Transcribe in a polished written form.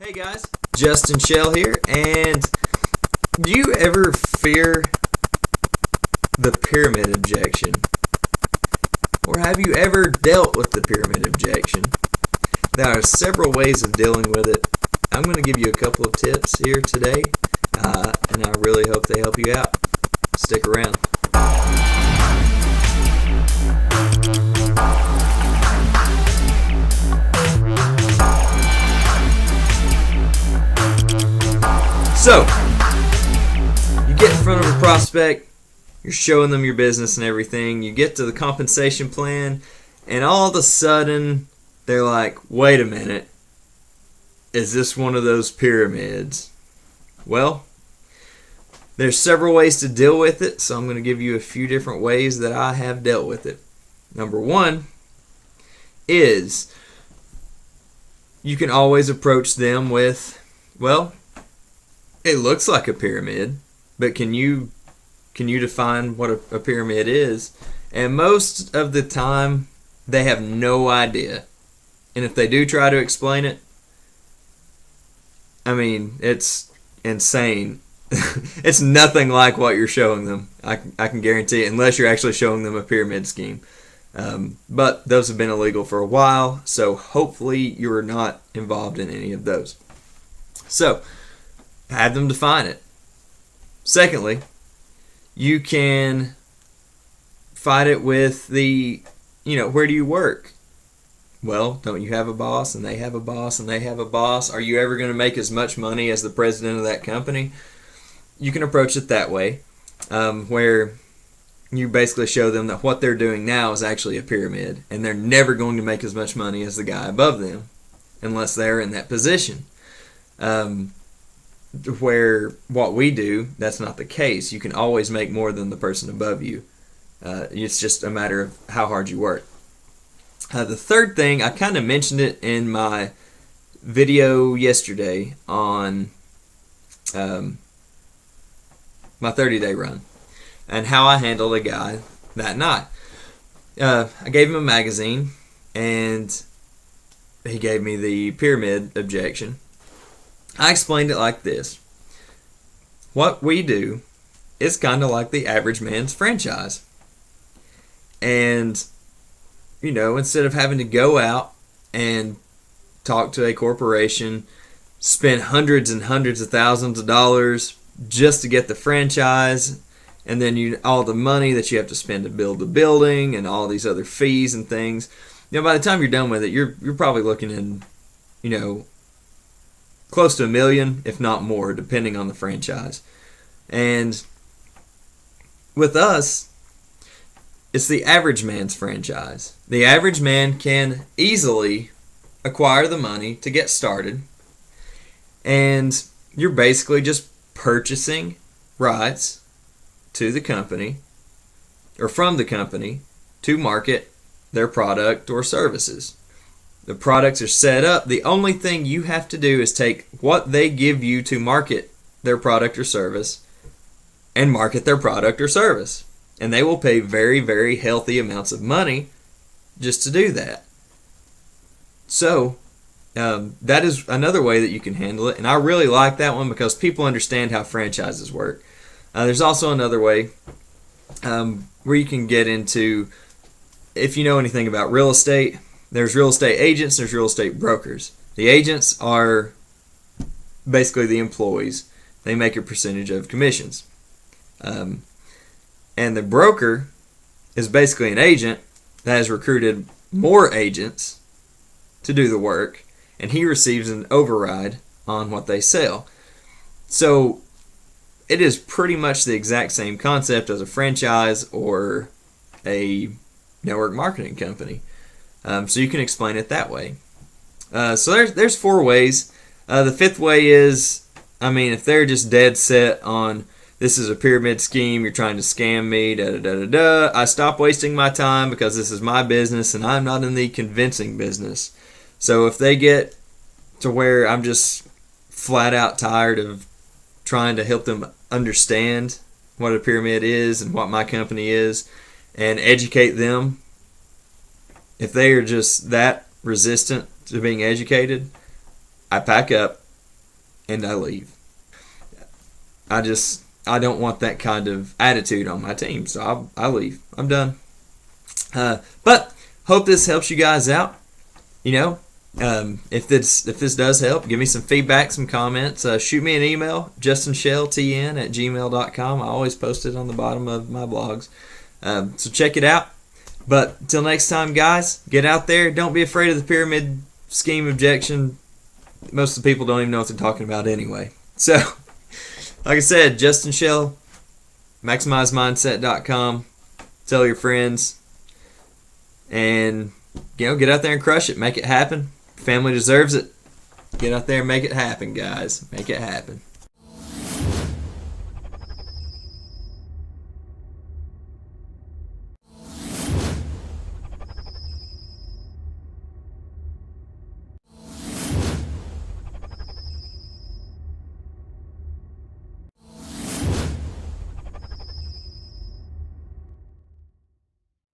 Hey guys, Justin Shell here, and do you ever fear the pyramid objection? Or have you ever dealt with the pyramid objection? There are several ways of dealing with it. I'm going to give you a couple of tips here today, and I really hope they help you out. Stick around. So, you get in front of a prospect, you're showing them your business and everything, you get to the compensation plan, and all of a sudden, they're like, wait a minute, is this one of those pyramids? Well, there's several ways to deal with it, so I'm going to give you a few different ways that I have dealt with it. Number one is you can always approach them with, well, it looks like a pyramid, but can you define what a pyramid is? And most of the time, they have no idea. And if they do try to explain it, I mean, it's insane. It's nothing like what you're showing them. I can guarantee it, unless you're actually showing them a pyramid scheme. But those have been illegal for a while, so hopefully you're not involved in any of those. So, have them define it. Secondly, you can fight it with where do you work? Well, don't you have a boss, and they have a boss, and they have a boss? Are you ever going to make as much money as the president of that company? You can approach it that way, where you basically show them that what they're doing now is actually a pyramid, and they're never going to make as much money as the guy above them, unless they're in that position. Where what we do, that's not the case. You can always make more than the person above you. It's just a matter of how hard you work. The third thing, I kind of mentioned it in my video yesterday on my 30-day run and how I handled a guy that night. I gave him a magazine, and he gave me the pyramid objection. I explained it like this. What we do is kind of like the average man's franchise. And, instead of having to go out and talk to a corporation, spend hundreds and hundreds of thousands of dollars just to get the franchise, and then all the money that you have to spend to build the building and all these other fees and things, by the time you're done with it, you're probably looking in, close to $1 million, if not more, depending on the franchise. And with us, it's the average man's franchise. The average man can easily acquire the money to get started, and you're basically just purchasing rights to the company, or from the company, to market their product or services. The products are set up. The only thing you have to do is take what they give you to market their product or service and market their product or service. And they will pay very, very healthy amounts of money just to do that. So, that is another way that you can handle it. And I really like that one because people understand how franchises work. There's also another way where you can get into, if you know anything about real estate, there's real estate agents, there's real estate brokers. The agents are basically the employees. They make a percentage of commissions. And the broker is basically an agent that has recruited more agents to do the work, and he receives an override on what they sell. So it is pretty much the exact same concept as a franchise or a network marketing company. So you can explain it that way. So there's 4 ways. The 5th way is, if they're just dead set on this is a pyramid scheme, you're trying to scam me, I stop wasting my time because this is my business and I'm not in the convincing business. So if they get to where I'm just flat out tired of trying to help them understand what a pyramid is and what my company is and educate them, if they are just that resistant to being educated, I pack up and I leave. I don't want that kind of attitude on my team, so I leave. I'm done. But hope this helps you guys out. You know, if this does help, give me some feedback, some comments. Shoot me an email, justinshelltn@gmail.com. I always post it on the bottom of my blogs. So check it out. But until next time, guys, get out there. Don't be afraid of the pyramid scheme objection. Most of the people don't even know what they're talking about anyway. So, like I said, Justin Shell, MaximizeMindset.com. Tell your friends. And, get out there and crush it. Make it happen. Family deserves it. Get out there and make it happen, guys. Make it happen.